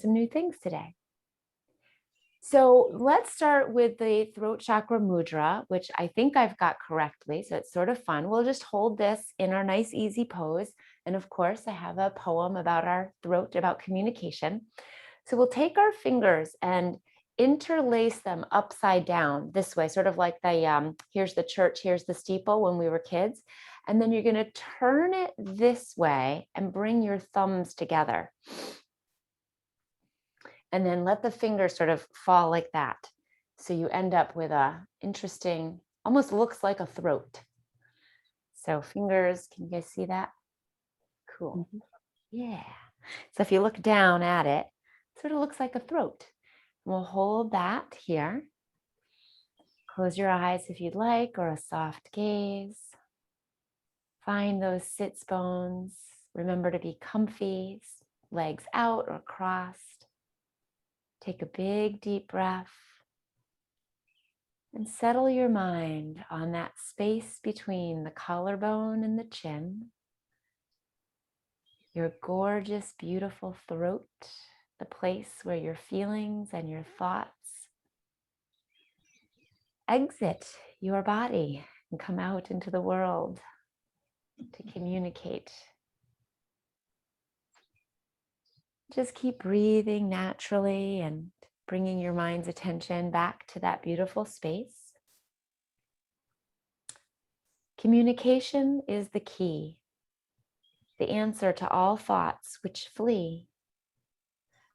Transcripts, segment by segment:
some new things today. So let's start with the throat chakra mudra, which I think I've got correctly. So it's sort of fun. We'll just hold this in our nice, easy pose. And of course, I have a poem about our throat, about communication. So we'll take our fingers and interlace them upside down this way, sort of like the, here's the church, here's the steeple when we were kids. And then you're going to turn it this way and bring your thumbs together. And then let the fingers sort of fall like that. So you end up with a interesting, almost looks like a throat. So fingers, can you guys see that? Cool. Yeah. So if you look down at it, it sort of looks like a throat. We'll hold that here. Close your eyes if you'd like, or a soft gaze. Find those sits bones. Remember to be comfy, legs out or crossed. Take a big deep breath and settle your mind on that space between the collarbone and the chin. Your gorgeous, beautiful throat, the place where your feelings and your thoughts exit your body and come out into the world to communicate. Just keep breathing naturally and bringing your mind's attention back to that beautiful space. Communication is the key, the answer to all thoughts which flee.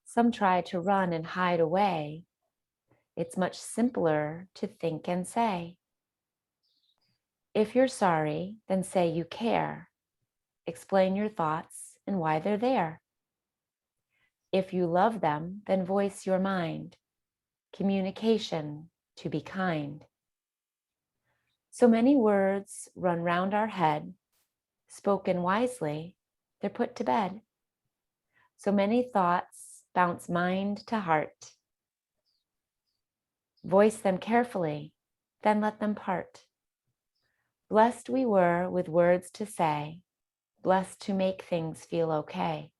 Some try to run and hide away. It's much simpler to think and say. If you're sorry, then say you care. Explain your thoughts and why they're there. If you love them, then voice your mind. Communication, to be kind. So many words run round our head. Spoken wisely, they're put to bed. So many thoughts bounce mind to heart. Voice them carefully, then let them part. Blessed we were with words to say, blessed to make things feel okay.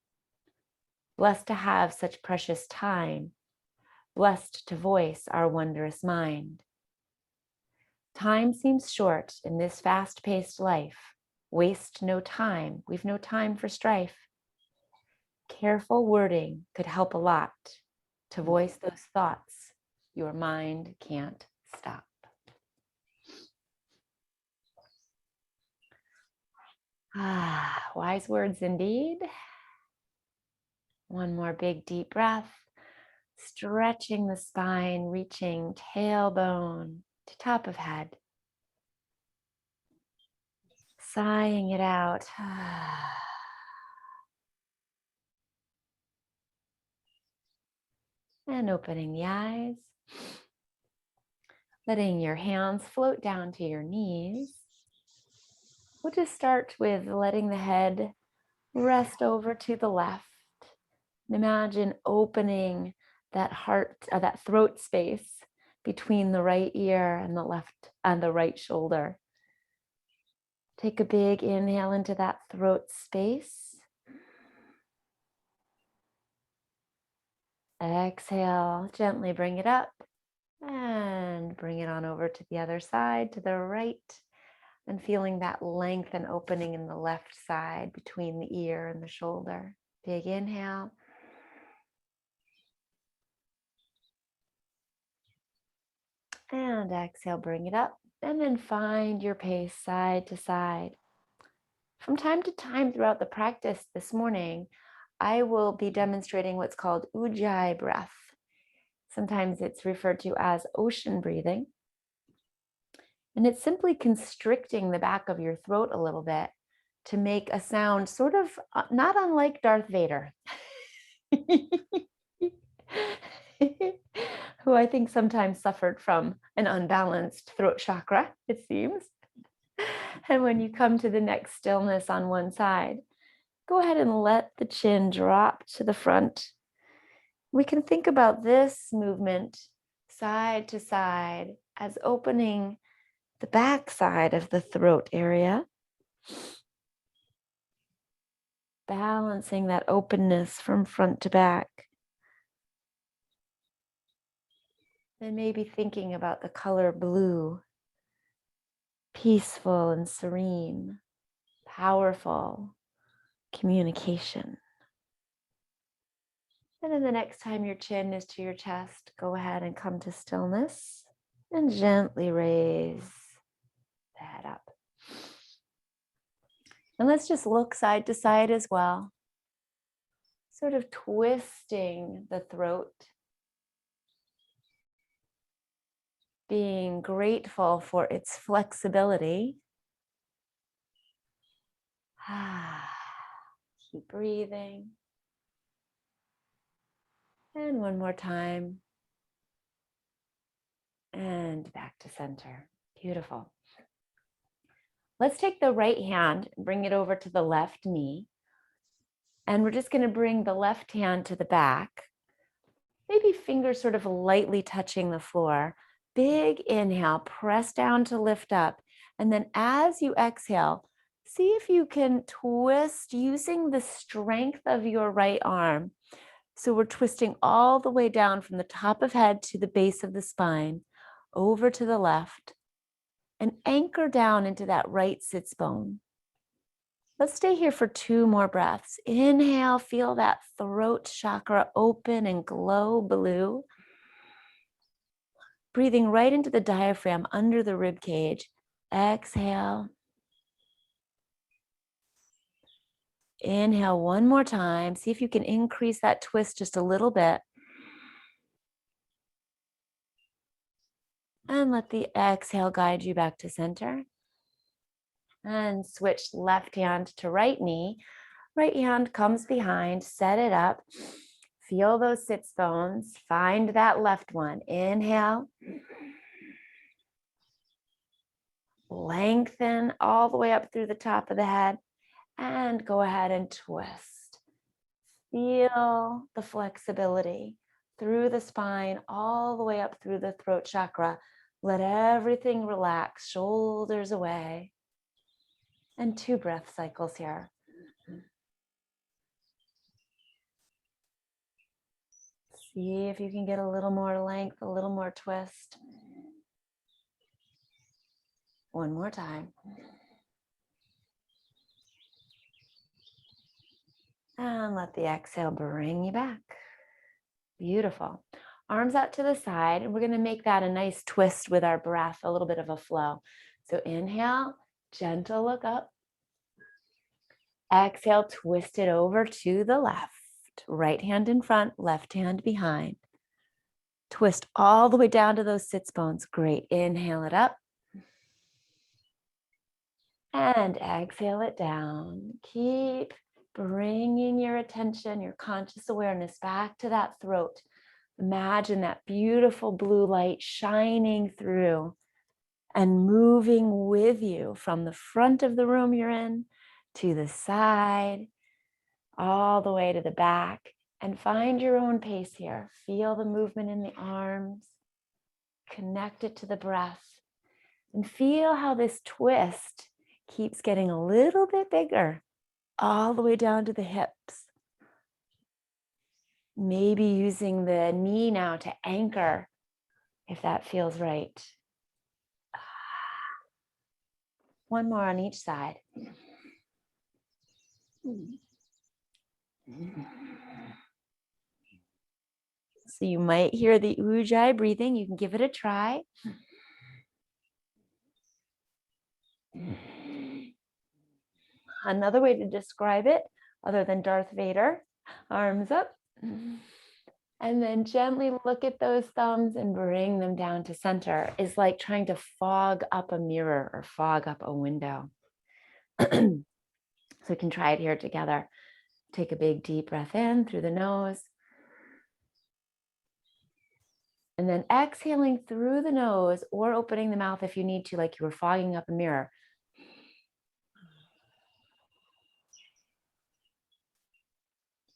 Blessed to have such precious time, blessed to voice our wondrous mind. Time seems short in this fast-paced life. Waste no time, we've no time for strife. Careful wording could help a lot to voice those thoughts your mind can't stop. Wise words indeed. One more big deep breath, stretching the spine, reaching tailbone to top of head. Sighing it out. And opening the eyes. Letting your hands float down to your knees. We'll just start with letting the head rest over to the left. Imagine opening that heart, that throat space between the right ear and the left and the right shoulder. Take a big inhale into that throat space. Exhale, gently bring it up and bring it on over to the other side, to the right, and feeling that length and opening in the left side between the ear and the shoulder. Big inhale. And exhale, bring it up, and then find your pace side to side. From time to time throughout the practice this morning, I will be demonstrating what's called Ujjayi breath. Sometimes it's referred to as ocean breathing. And it's simply constricting the back of your throat a little bit to make a sound sort of not unlike Darth Vader. Who I think sometimes suffered from an unbalanced throat chakra, it seems. And when you come to the next stillness on one side, go ahead and let the chin drop to the front. We can think about this movement side to side as opening the back side of the throat area. Balancing that openness from front to back. And maybe thinking about the color blue, peaceful and serene, powerful communication. And then the next time your chin is to your chest, go ahead and come to stillness and gently raise the head up. And let's just look side to side as well, sort of twisting the throat, being grateful for its flexibility. Keep breathing. And one more time. And back to center. Beautiful. Let's take the right hand and bring it over to the left knee. And we're just going to bring the left hand to the back. Maybe fingers sort of lightly touching the floor. Big inhale, press down to lift up. And then as you exhale, see if you can twist using the strength of your right arm. So we're twisting all the way down from the top of head to the base of the spine, over to the left, and anchor down into that right sits bone. Let's stay here for 2 more breaths. Inhale, feel that throat chakra open and glow blue. Breathing right into the diaphragm under the rib cage. Exhale. Inhale one more time. See if you can increase that twist just a little bit. And let the exhale guide you back to center. And switch left hand to right knee. Right hand comes behind, set it up. Feel those sits bones. Find that left one. Inhale. Lengthen all the way up through the top of the head. And go ahead and twist. Feel the flexibility through the spine, all the way up through the throat chakra. Let everything relax, shoulders away. And 2 breath cycles here. See if you can get a little more length, a little more twist. One more time. And let the exhale bring you back. Beautiful. Arms out to the side, and we're going to make that a nice twist with our breath, a little bit of a flow. So inhale, gentle look up. Exhale, twist it over to the left. Right hand in front, left hand behind. Twist all the way down to those sits bones. Great. Inhale it up. And exhale it down. Keep bringing your attention, your conscious awareness back to that throat. Imagine that beautiful blue light shining through and moving with you from the front of the room you're in to the side, all the way to the back. And find your own pace here. Feel the movement in the arms. Connect it to the breath. And feel how this twist keeps getting a little bit bigger, all the way down to the hips. Maybe using the knee now to anchor, if that feels right. One more on each side. So you might hear the ujjayi breathing. You can give it a try. Another way to describe it, other than Darth Vader, arms up. And then gently look at those thumbs and bring them down to center. Is like trying to fog up a mirror or fog up a window. So we can try it here together. Take a big deep breath in through the nose. And then exhaling through the nose or opening the mouth if you need to, like you were fogging up a mirror.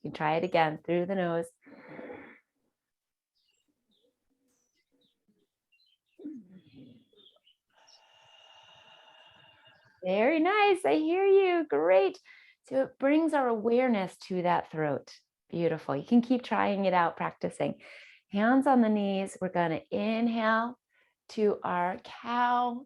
You can try it again through the nose. Very nice. I hear you. Great. So it brings our awareness to that throat. Beautiful. You can keep trying it out, practicing. Hands on the knees. We're going to inhale to our cow.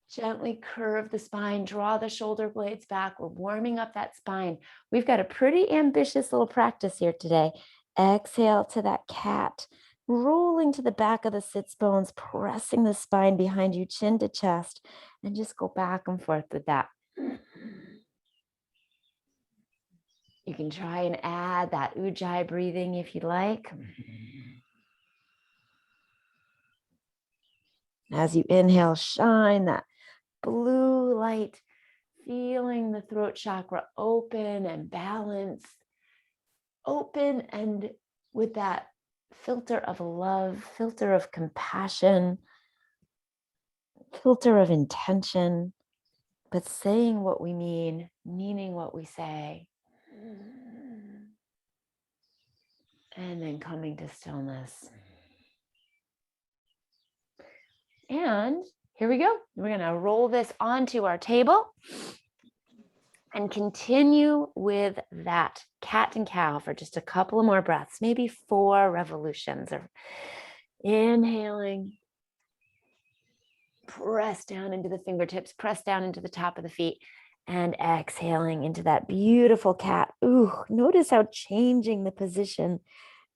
Gently curve the spine, draw the shoulder blades back. We're warming up that spine. We've got a pretty ambitious little practice here today. Exhale to that cat, rolling to the back of the sits bones, pressing the spine behind you, chin to chest, and just go back and forth with that. You can try and add that ujjayi breathing if you like. As you inhale, shine that blue light, feeling the throat chakra open and balanced, open and with that filter of love, filter of compassion, filter of intention, but saying what we mean, meaning what we say. And then coming to stillness. And here we go. We're going to roll this onto our table and continue with that cat and cow for just a couple of more breaths, maybe 4 revolutions of inhaling. Press down into the fingertips, press down into the top of the feet, and exhaling into that beautiful cat. Ooh, notice how changing the position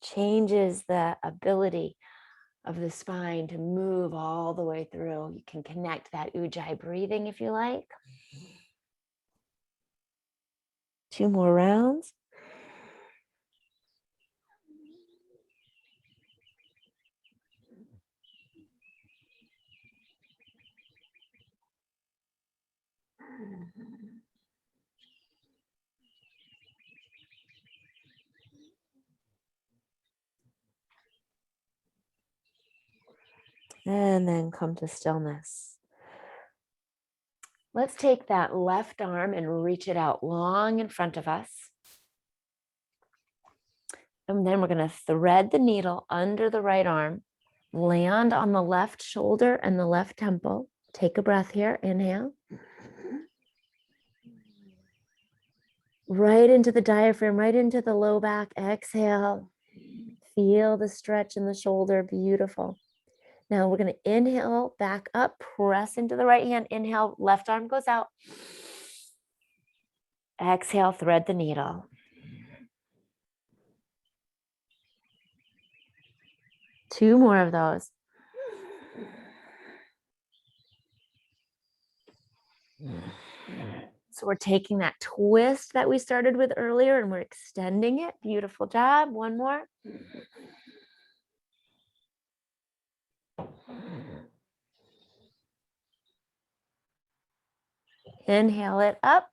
changes the ability of the spine to move all the way through. You can connect that ujjayi breathing if you like. 2 more rounds. And then come to stillness. Let's take that left arm and reach it out long in front of us. And then we're going to thread the needle under the right arm, land on the left shoulder and the left temple. Take a breath here. Inhale. Right into the diaphragm, right into the low back. Exhale. Feel the stretch in the shoulder. Beautiful. Now we're going to inhale, back up, press into the right hand. Inhale, left arm goes out. Exhale, thread the needle. Two more of those. So we're taking that twist that we started with earlier and we're extending it. Beautiful job. One more. Inhale it up.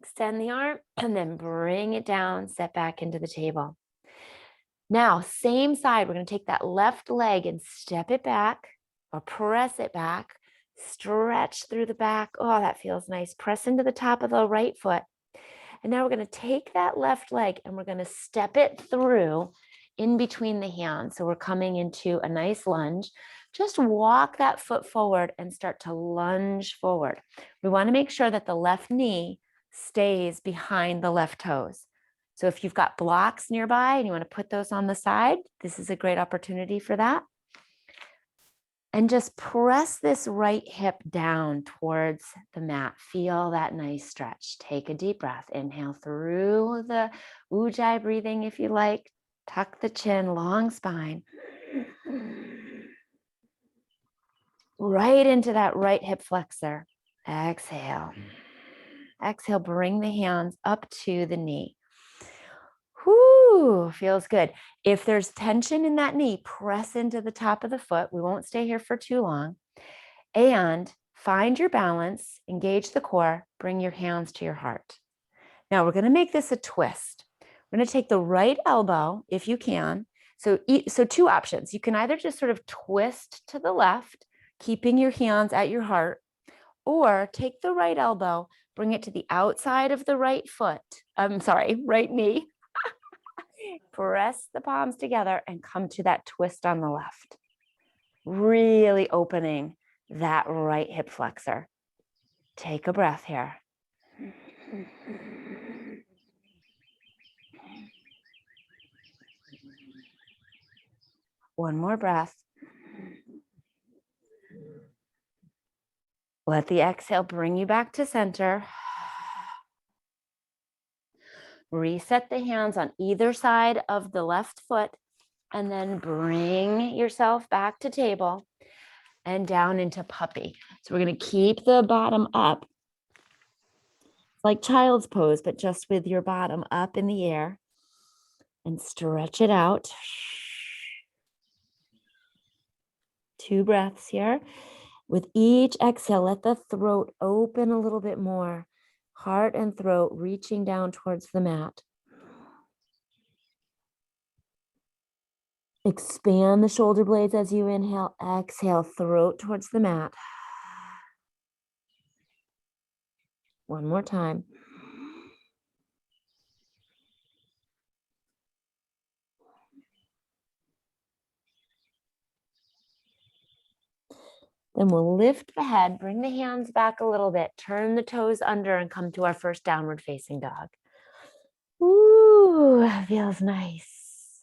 Extend the arm and then bring it down, set back into the table. Now, same side, we're going to take that left leg and step it back or press it back, stretch through the back. Oh, that feels nice. Press into the top of the right foot. And now we're going to take that left leg and we're going to step it through in between the hands. So we're coming into a nice lunge. Just walk that foot forward and start to lunge forward. We want to make sure that the left knee stays behind the left toes. So if you've got blocks nearby and you want to put those on the side, this is a great opportunity for that. And just press this right hip down towards the mat. Feel that nice stretch. Take a deep breath. Inhale through the ujjayi breathing if you like. Tuck the chin, long spine. Right into that right hip flexor. Exhale. Exhale, bring the hands up to the knee. Whoo, feels good. If there's tension in that knee, press into the top of the foot. We won't stay here for too long. And find your balance, engage the core, bring your hands to your heart. Now we're going to make this a twist. We're going to take the right elbow, if you can. So 2 options. You can either just sort of twist to the left, keeping your hands at your heart, or take the right elbow, bring it to the outside of the right foot. Right knee. Press the palms together and come to that twist on the left. Really opening that right hip flexor. Take a breath here. One more breath. Let the exhale bring you back to center. Reset the hands on either side of the left foot, and then bring yourself back to table and down into puppy. So we're going to keep the bottom up. It's like child's pose, but just with your bottom up in the air, and stretch it out. 2 breaths here. With each exhale, let the throat open a little bit more. Heart and throat reaching down towards the mat. Expand the shoulder blades as you inhale. Exhale, throat towards the mat. One more time. Then we'll lift the head, bring the hands back a little bit, turn the toes under, and come to our first downward facing dog. Ooh, feels nice.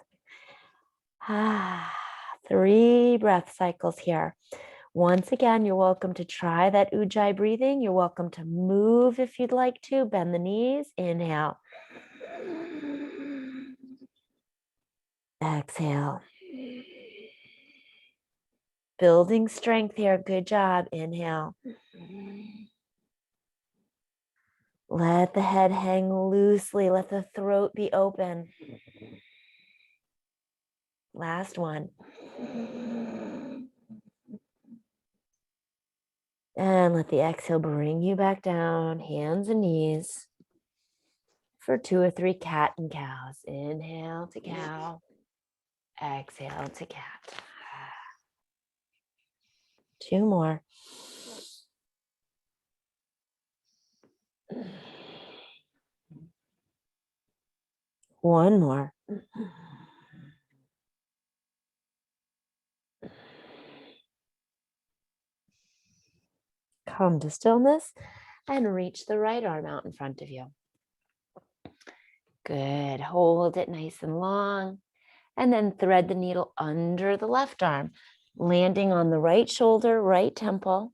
3 breath cycles here. Once again, you're welcome to try that Ujjayi breathing. You're welcome to move if you'd like to. Bend the knees. Inhale. Exhale. Building strength here. Good job. Inhale. Let the head hang loosely. Let the throat be open. Last one. And let the exhale bring you back down, hands and knees, for 2 or 3 cat and cows. Inhale to cow. Exhale to cat. 2 more. One more. Come to stillness and reach the right arm out in front of you. Good. Hold it nice and long. And then thread the needle under the left arm, landing on the right shoulder, right temple.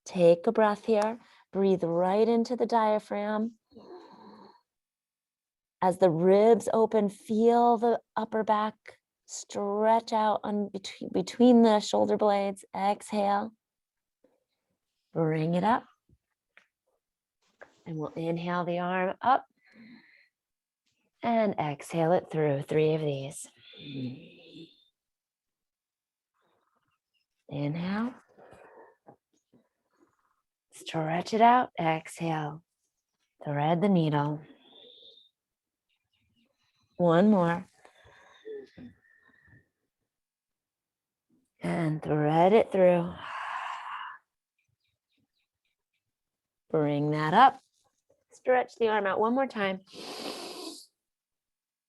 Take a breath here. Breathe right into the diaphragm. As the ribs open, feel the upper back stretch out on between the shoulder blades. Exhale. Bring it up. And we'll inhale the arm up. And exhale it through. 3 of these. Inhale. Stretch it out. Exhale. Thread the needle. One more. And thread it through. Bring that up. Stretch the arm out one more time.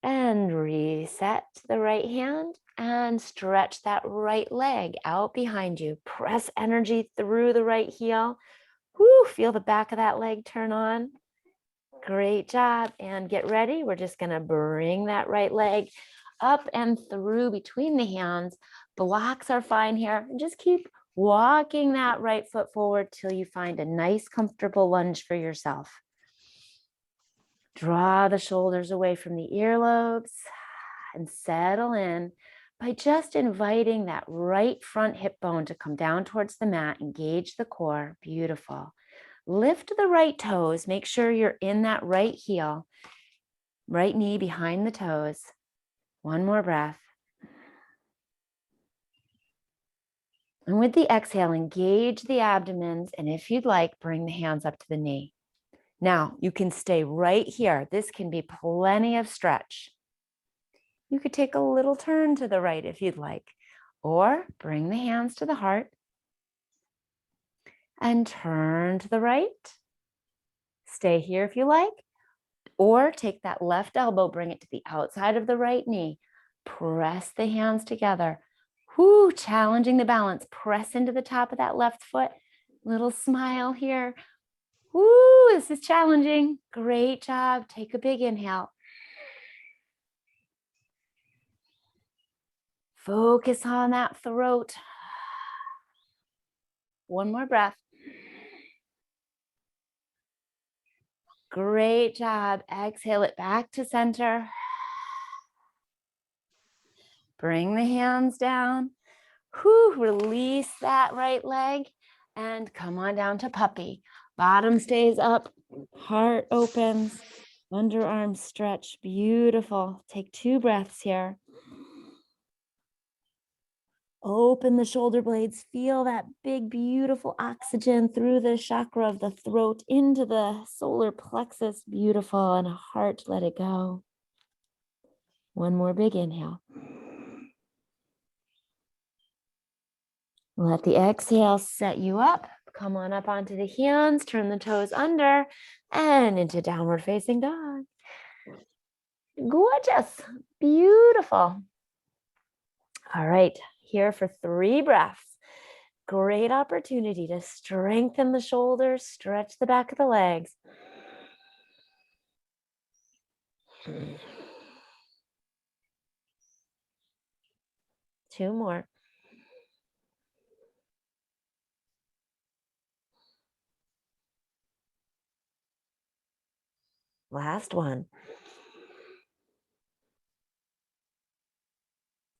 And reset the right hand and stretch that right leg out behind you. Press energy through the right heel. Woo, feel the back of that leg turn on. Great job. And get ready. We're just going to bring that right leg up and through between the hands. Blocks are fine here. And just keep walking that right foot forward till you find a nice, comfortable lunge for yourself. Draw the shoulders away from the earlobes and settle in by just inviting that right front hip bone to come down towards the mat. Engage the core. Beautiful. Lift the right toes. Make sure you're in that right heel. Right knee behind the toes. One more breath. And with the exhale, engage the abdomens. And if you'd like, bring the hands up to the knee. Now, you can stay right here. This can be plenty of stretch. You could take a little turn to the right if you'd like, or bring the hands to the heart and turn to the right. Stay here if you like, or take that left elbow, bring it to the outside of the right knee. Press the hands together. Whoo, challenging the balance. Press into the top of that left foot. Little smile here. Woo, this is challenging. Great job. Take a big inhale. Focus on that throat. One more breath. Great job. Exhale it back to center. Bring the hands down. Whew, release that right leg and come on down to puppy. Bottom stays up, heart opens, underarms stretch. Beautiful. Take 2 breaths here. Open the shoulder blades. Feel that big, beautiful oxygen through the chakra of the throat into the solar plexus. Beautiful. And heart, let it go. One more big inhale. Let the exhale set you up. Come on up onto the hands. Turn the toes under and into downward facing dog. Gorgeous. Beautiful. All right. Here for 3 breaths. Great opportunity to strengthen the shoulders, stretch the back of the legs. Two more. Last one.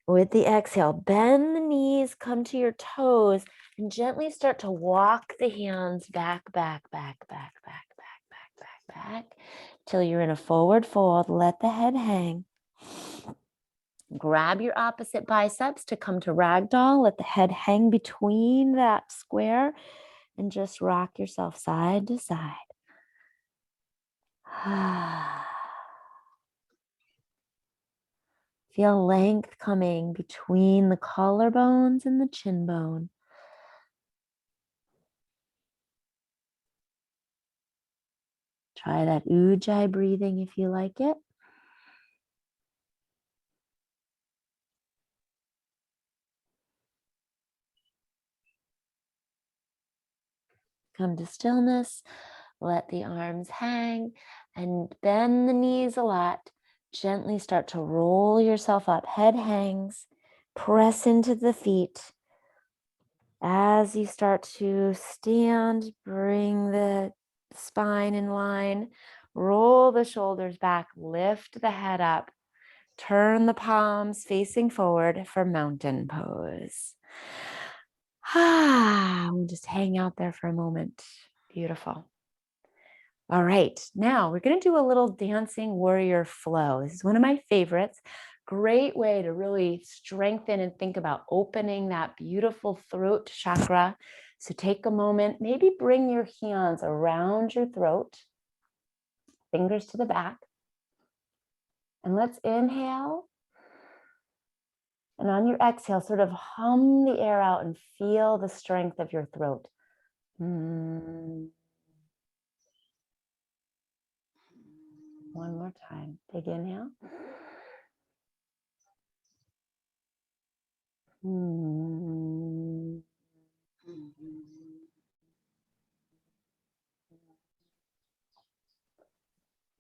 With the exhale, bend the knees, come to your toes, and gently start to walk the hands back, back, back, back, back, back, back, back, back, till you're in a forward fold. Let the head hang. Grab your opposite biceps to come to ragdoll. Let the head hang between that square and just rock yourself side to side. Feel length coming between the collarbones and the chin bone. Try that ujjayi breathing if you like it. Come to stillness. Let the arms hang and bend the knees a lot. Gently start to roll yourself up. Head hangs. Press into the feet. As you start to stand, bring the spine in line. Roll the shoulders back. Lift the head up. Turn the palms facing forward for mountain pose. We'll just hang out there for a moment. Beautiful. All right, now we're going to do a little dancing warrior flow. This is one of my favorites. Great way to really strengthen and think about opening that beautiful throat chakra. So take a moment, maybe bring your hands around your throat, fingers to the back. And let's inhale. And on your exhale, sort of hum the air out and feel the strength of your throat. One more time. Big inhale.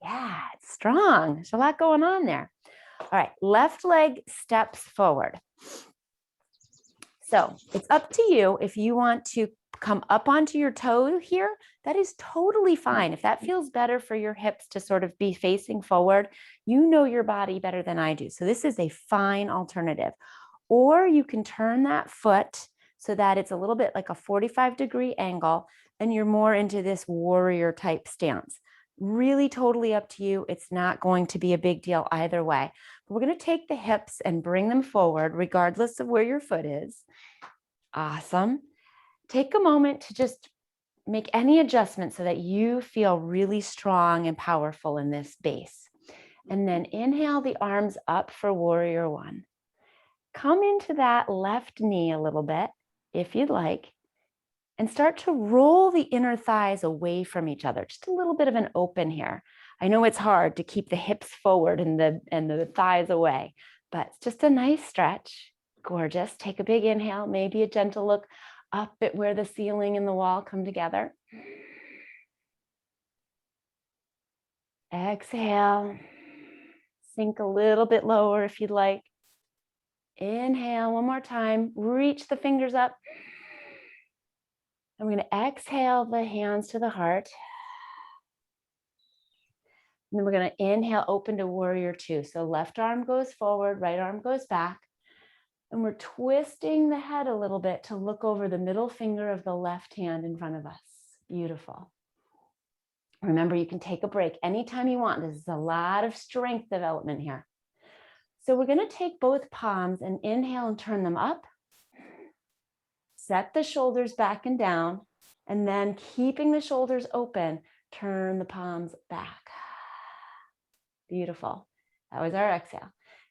Yeah, it's strong. There's a lot going on there. All right, left leg steps forward. So it's up to you if you want to come up onto your toe here. That is totally fine. If that feels better for your hips to sort of be facing forward, you know your body better than I do. So this is a fine alternative. Or you can turn that foot so that it's a little bit like a 45-degree angle and you're more into this warrior type stance. Really totally up to you. It's not going to be a big deal either way. But we're going to take the hips and bring them forward regardless of where your foot is. Awesome. Take a moment to just make any adjustment so that you feel really strong and powerful in this base. And then inhale the arms up for warrior one. Come into that left knee a little bit, if you'd like, and start to roll the inner thighs away from each other. Just a little bit of an open here. I know it's hard to keep the hips forward and the thighs away, but it's just a nice stretch. Gorgeous. Take a big inhale, maybe a gentle look up at where the ceiling and the wall come together. Exhale. Sink a little bit lower if you'd like. Inhale one more time. Reach the fingers up. And we're going to exhale the hands to the heart. And then we're going to inhale, open to warrior two. So left arm goes forward, right arm goes back. And we're twisting the head a little bit to look over the middle finger of the left hand in front of us. Beautiful. Remember, you can take a break anytime you want. This is a lot of strength development here. So we're going to take both palms and inhale and turn them up. Set the shoulders back and down. And then keeping the shoulders open, turn the palms back. Beautiful. That was our exhale.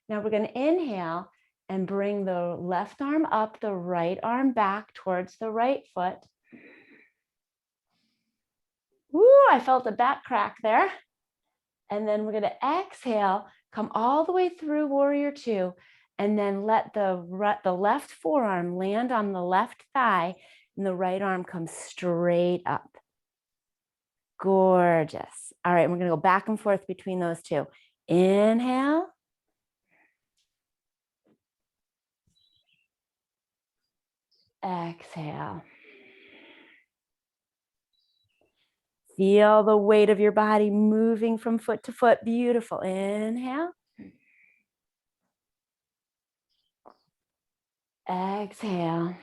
Now we're going to inhale and bring the left arm up, the right arm back towards the right foot. Woo, I felt a back crack there. And then we're going to exhale, come all the way through warrior two, and then let the left forearm land on the left thigh, and the right arm comes straight up. Gorgeous. All right, we're going to go back and forth between those two. Inhale. Exhale. Feel the weight of your body moving from foot to foot. Beautiful. Inhale. Exhale.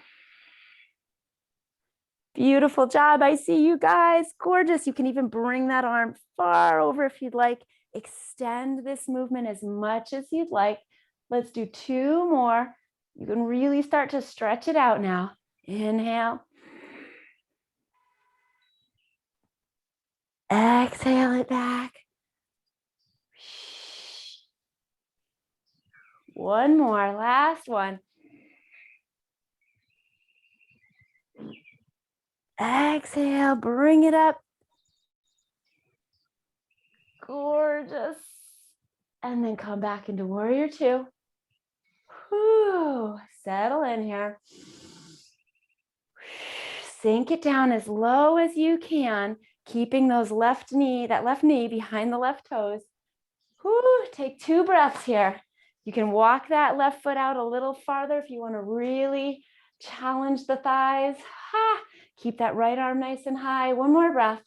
Beautiful job. I see you guys. Gorgeous. You can even bring that arm far over if you'd like. Extend this movement as much as you'd like. Let's do two more. You can really start to stretch it out now. Inhale. Exhale it back. One more, last one. Exhale, bring it up. Gorgeous. And then come back into warrior two. Whew. Settle in here. Sink it down as low as you can, keeping that left knee behind the left toes. Whew. Take 2 breaths here. You can walk that left foot out a little farther if you want to really challenge the thighs. Ha. Keep that right arm nice and high. One more breath.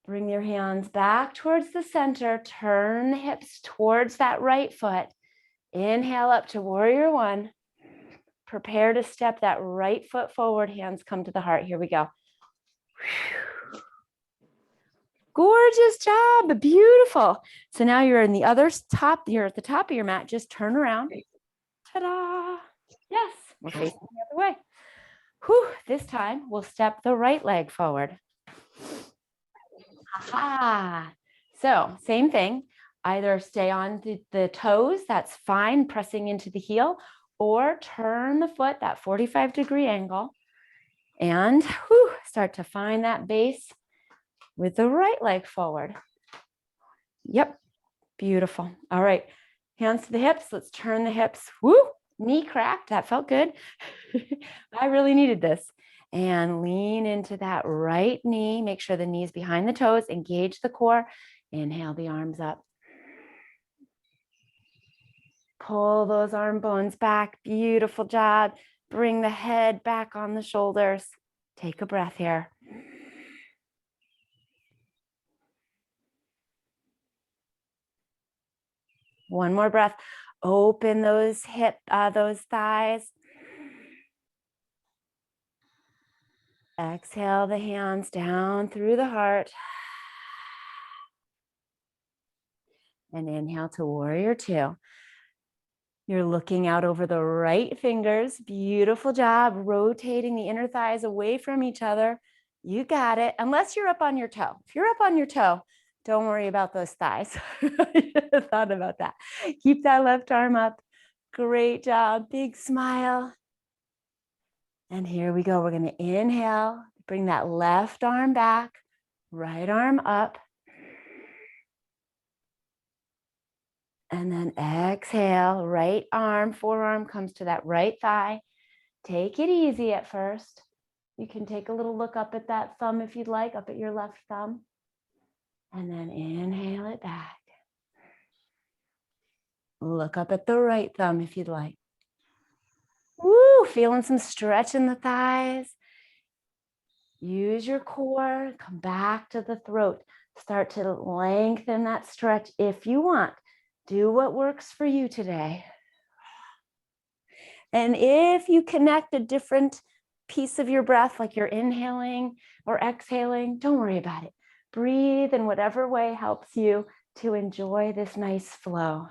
Bring your hands back towards the center. Turn the hips towards that right foot. Inhale up to warrior one. Prepare to step that right foot forward. Hands come to the heart. Here we go. Gorgeous job. Beautiful. So now you're in the other top. You're at the top of your mat. Just turn around. Ta-da. Yes, we're facing the other way. Whew. This time we'll step the right leg forward. Aha. So same thing. Either stay on the toes, that's fine, pressing into the heel, or turn the foot that 45-degree angle and start to find that base with the right leg forward. Yep, beautiful. All right, hands to the hips. Let's turn the hips. Woo, knee cracked. That felt good. I really needed this. And lean into that right knee. Make sure the knee's behind the toes. Engage the core. Inhale the arms up. Pull those arm bones back. Beautiful job. Bring the head back on the shoulders. Take a breath here. One more breath. Open those those thighs. Exhale the hands down through the heart. And inhale to warrior two. You're looking out over the right fingers. Beautiful job. Rotating the inner thighs away from each other. You got it. Unless you're up on your toe. If you're up on your toe, don't worry about those thighs. I should have thought about that. Keep that left arm up. Great job. Big smile. And here we go. We're going to inhale. Bring that left arm back. Right arm up. And then exhale, right arm, forearm comes to that right thigh. Take it easy at first. You can take a little look up at that thumb if you'd like, up at your left thumb. And then inhale it back. Look up at the right thumb if you'd like. Woo, feeling some stretch in the thighs. Use your core, come back to the throat. Start to lengthen that stretch if you want. Do what works for you today. And if you connect a different piece of your breath, like you're inhaling or exhaling, don't worry about it. Breathe in whatever way helps you to enjoy this nice flow.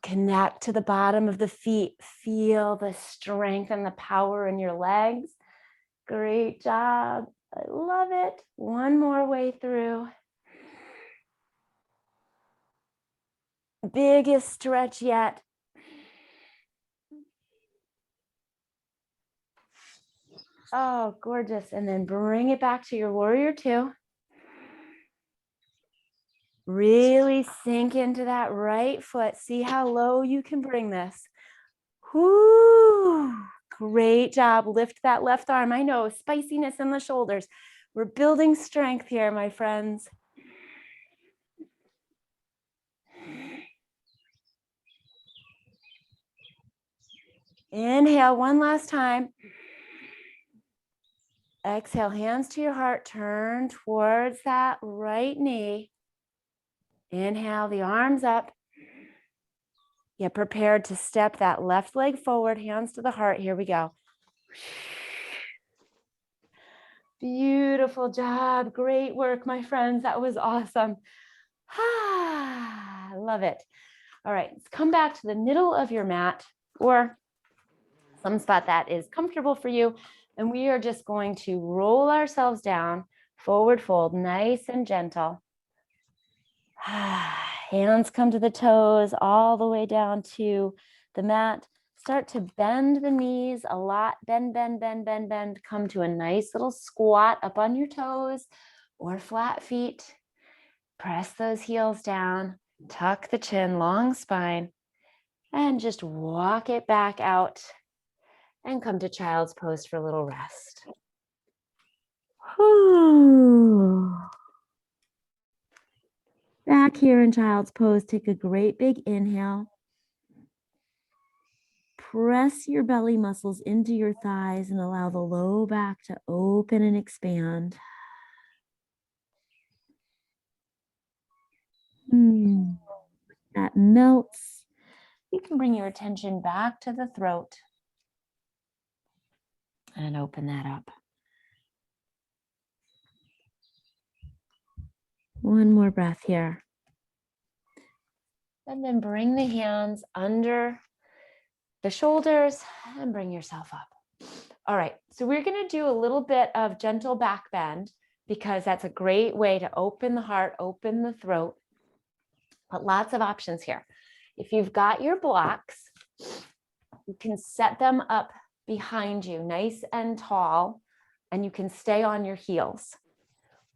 Connect to the bottom of the feet. Feel the strength and the power in your legs. Great job. I love it. One more way through. Biggest stretch yet. Oh, gorgeous. And then bring it back to your warrior two. Really sink into that right foot. See how low you can bring this. Whoo, great job. Lift that left arm. I know, spiciness in the shoulders. We're building strength here, my friends. Inhale one last time. Exhale, hands to your heart. Turn towards that right knee. Inhale, the arms up. Get prepared to step that left leg forward, hands to the heart. Here we go. Beautiful job. Great work, my friends. That was awesome. I love it. All right, let's come back to the middle of your mat or some spot that is comfortable for you. And we are just going to roll ourselves down, forward fold, nice and gentle. Hands come to the toes all the way down to the mat. Start to bend the knees a lot. Bend, bend, bend, bend, bend. Come to a nice little squat up on your toes or flat feet. Press those heels down. Tuck the chin, long spine. And just walk it back out and come to child's pose for a little rest. Whew. Back here in child's pose, take a great big inhale. Press your belly muscles into your thighs and allow the low back to open and expand. That melts. You can bring your attention back to the throat and open that up. One more breath here. And then bring the hands under the shoulders and bring yourself up. All right, so we're going to do a little bit of gentle back bend because that's a great way to open the heart, open the throat, but lots of options here. If you've got your blocks, you can set them up behind you, nice and tall, and you can stay on your heels.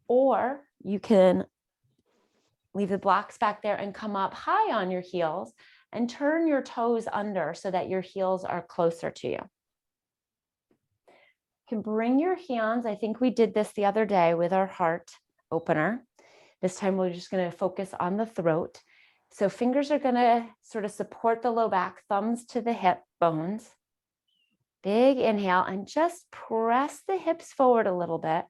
Or you can leave the blocks back there and come up high on your heels and turn your toes under so that your heels are closer to you. You can bring your hands. I think we did this the other day with our heart opener. This time we're just going to focus on the throat. So fingers are going to sort of support the low back, thumbs to the hip bones. Big inhale and just press the hips forward a little bit.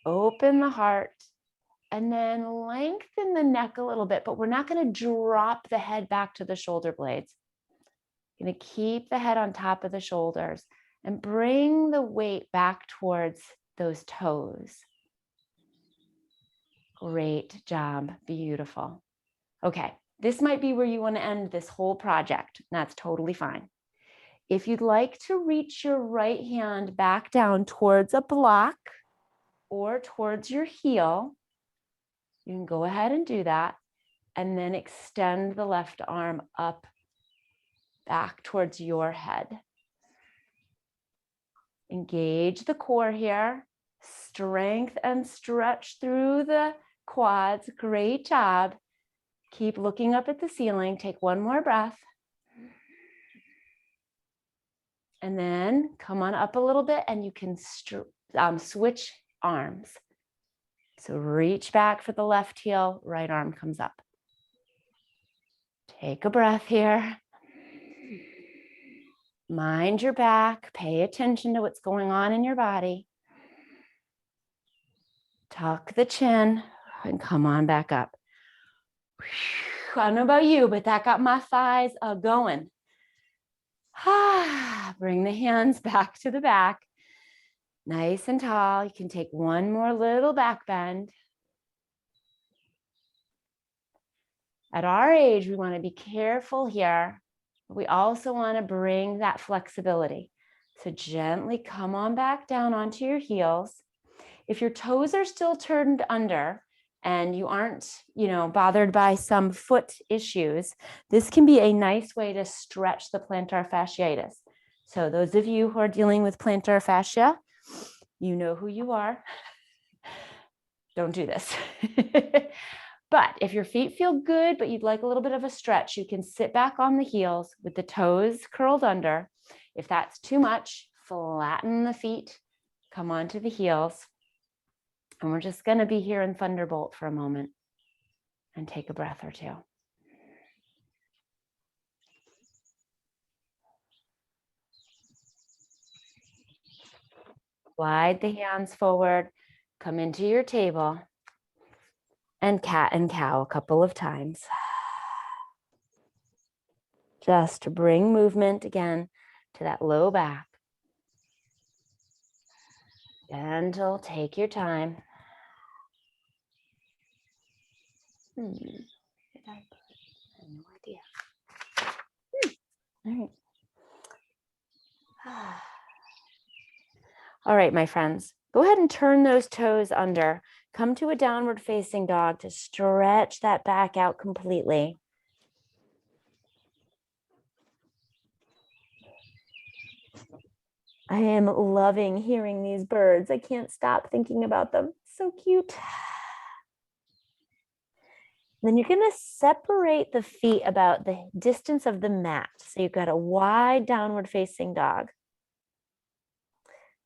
Open the heart and then lengthen the neck a little bit, but we're not going to drop the head back to the shoulder blades. You're going to keep the head on top of the shoulders and bring the weight back towards those toes. Great job. Beautiful. Okay, this might be where you want to end this whole project. That's totally fine. If you'd like to reach your right hand back down towards a block or towards your heel, you can go ahead and do that. And then extend the left arm up back towards your head. Engage the core here. Strength and stretch through the quads. Great job. Keep looking up at the ceiling. Take one more breath. And then come on up a little bit and you can switch arms. So reach back for the left heel, right arm comes up. Take a breath here. Mind your back, pay attention to what's going on in your body. Tuck the chin and come on back up. I don't know about you, but that got my thighs going. Bring the hands back to the back. Nice and tall. You can take one more little back bend. At our age, we want to be careful here. But we also want to bring that flexibility. So gently come on back down onto your heels. If your toes are still turned under and you aren't, bothered by some foot issues, this can be a nice way to stretch the plantar fasciitis. So those of you who are dealing with plantar fascia, you know who you are. Don't do this. But if your feet feel good, but you'd like a little bit of a stretch, you can sit back on the heels with the toes curled under. If that's too much, flatten the feet, come onto the heels. And we're just going to be here in Thunderbolt for a moment and take a breath or two. Slide the hands forward, come into your table, and cat and cow a couple of times. Just to bring movement again to that low back. Gentle, take your time. Did I have no idea. All right. All right, my friends, go ahead and turn those toes under. Come to a downward facing dog to stretch that back out completely. I am loving hearing these birds. I can't stop thinking about them. So cute. Then you're going to separate the feet about the distance of the mat. So you've got a wide downward facing dog.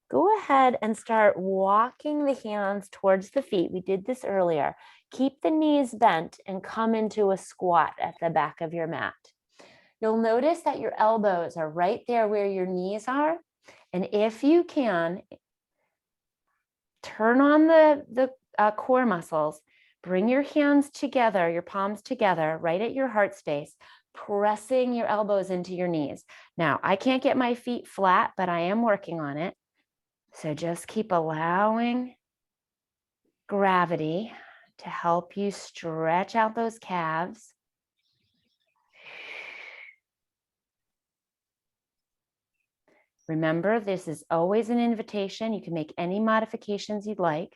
Go ahead and start walking the hands towards the feet. We did this earlier. Keep the knees bent and come into a squat at the back of your mat. You'll notice that your elbows are right there where your knees are. And if you can, turn on the core muscles, bring your hands together, your palms together, right at your heart space, pressing your elbows into your knees. Now, I can't get my feet flat, but I am working on it. So just keep allowing gravity to help you stretch out those calves. Remember, this is always an invitation. You can make any modifications you'd like.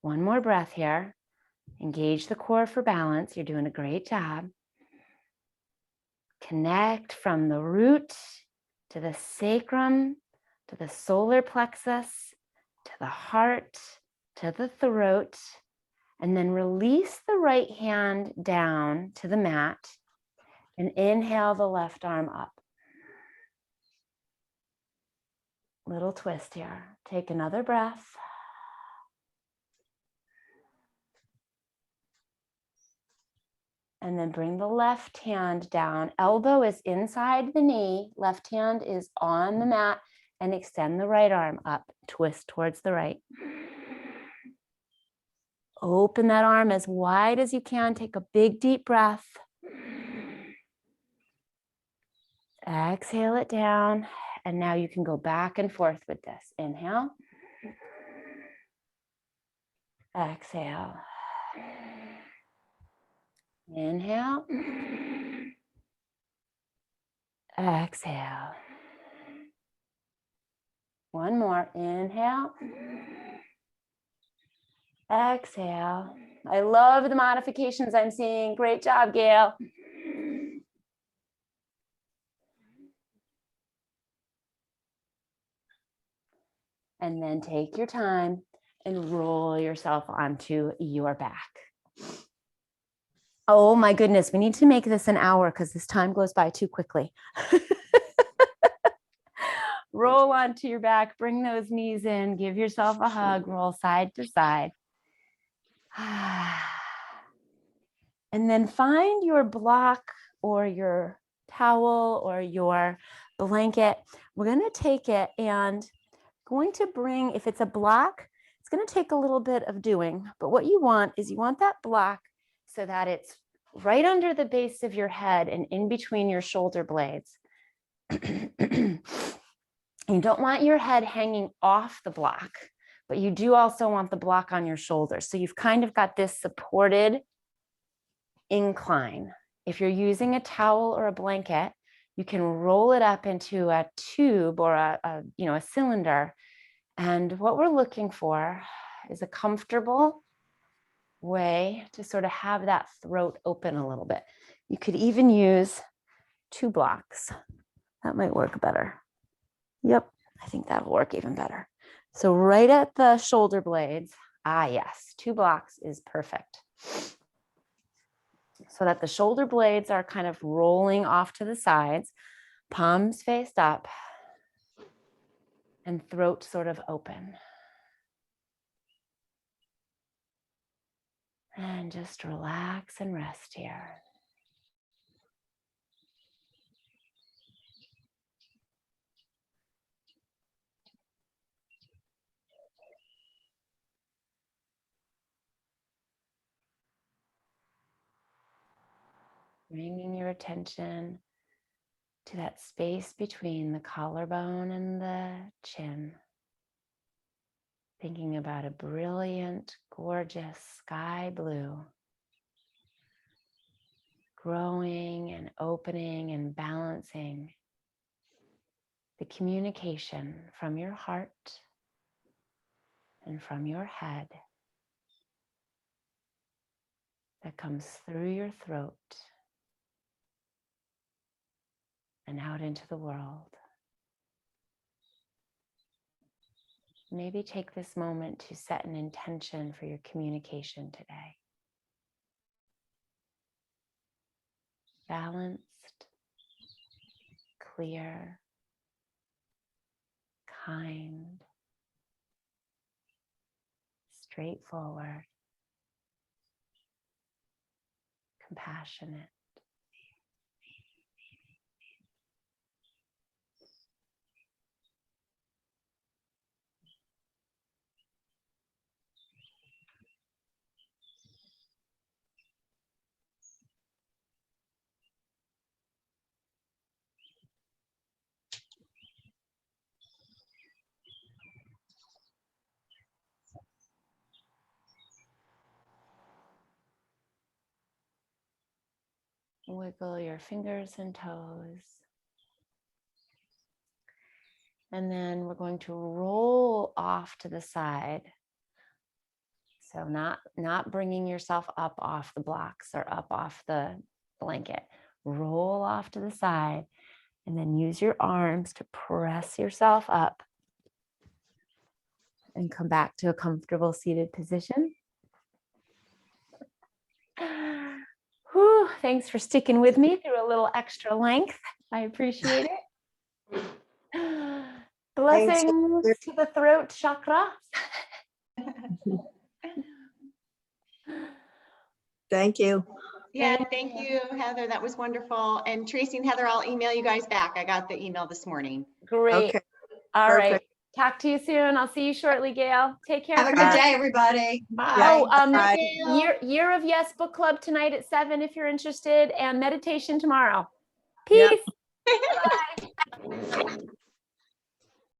One more breath here. Engage the core for balance. You're doing a great job. Connect from the root to the sacrum, to the solar plexus, to the heart, to the throat, and then release the right hand down to the mat and inhale the left arm up. Little twist here. Take another breath. And then bring the left hand down. Elbow is inside the knee. Left hand is on the mat. And extend the right arm up. Twist towards the right. Open that arm as wide as you can. Take a big, deep breath. Exhale it down. And now you can go back and forth with this. Inhale. Exhale. Inhale. Exhale. One more. Inhale. Exhale. I love the modifications I'm seeing. Great job, Gail. And then take your time and roll yourself onto your back. Oh my goodness, we need to make this an hour because this time goes by too quickly. Roll onto your back, bring those knees in, give yourself a hug, roll side to side. And then find your block or your towel or your blanket. We're going to take it and going to bring, if it's a block, it's going to take a little bit of doing, but what you want is you want that block so that it's right under the base of your head and in between your shoulder blades. You don't want your head hanging off the block, but you do also want the block on your shoulders. So you've kind of got this supported incline. If you're using a towel or a blanket, you can roll it up into a tube or a cylinder. And what we're looking for is a comfortable way to sort of have that throat open a little bit. You could even use 2 blocks. That might work better. Yep, I think that'll work even better. So right at the shoulder blades, yes, 2 blocks is perfect. So that the shoulder blades are kind of rolling off to the sides, palms faced up, and throat sort of open. And just relax and rest here. Bringing your attention to that space between the collarbone and the chin. Thinking about a brilliant, gorgeous sky blue, growing and opening and balancing the communication from your heart and from your head that comes through your throat and out into the world. Maybe take this moment to set an intention for your communication today. Balanced, clear, kind, straightforward, compassionate. Wiggle your fingers and toes. And then we're going to roll off to the side. So not bringing yourself up off the blocks or up off the blanket. Roll off to the side and then use your arms to press yourself up and come back to a comfortable seated position. Whew, thanks for sticking with me through a little extra length. I appreciate it. Blessings to the throat chakra. Thank you. Yeah, thank you, Heather. That was wonderful. And Tracy and Heather, I'll email you guys back. I got the email this morning. Great. Okay. All Perfect. right. Talk to you soon. I'll see you shortly, Gail. Take care. Have a good day, everybody. Bye. Oh, Year of Yes book club tonight at 7 if you're interested, and meditation tomorrow. Peace. Yep.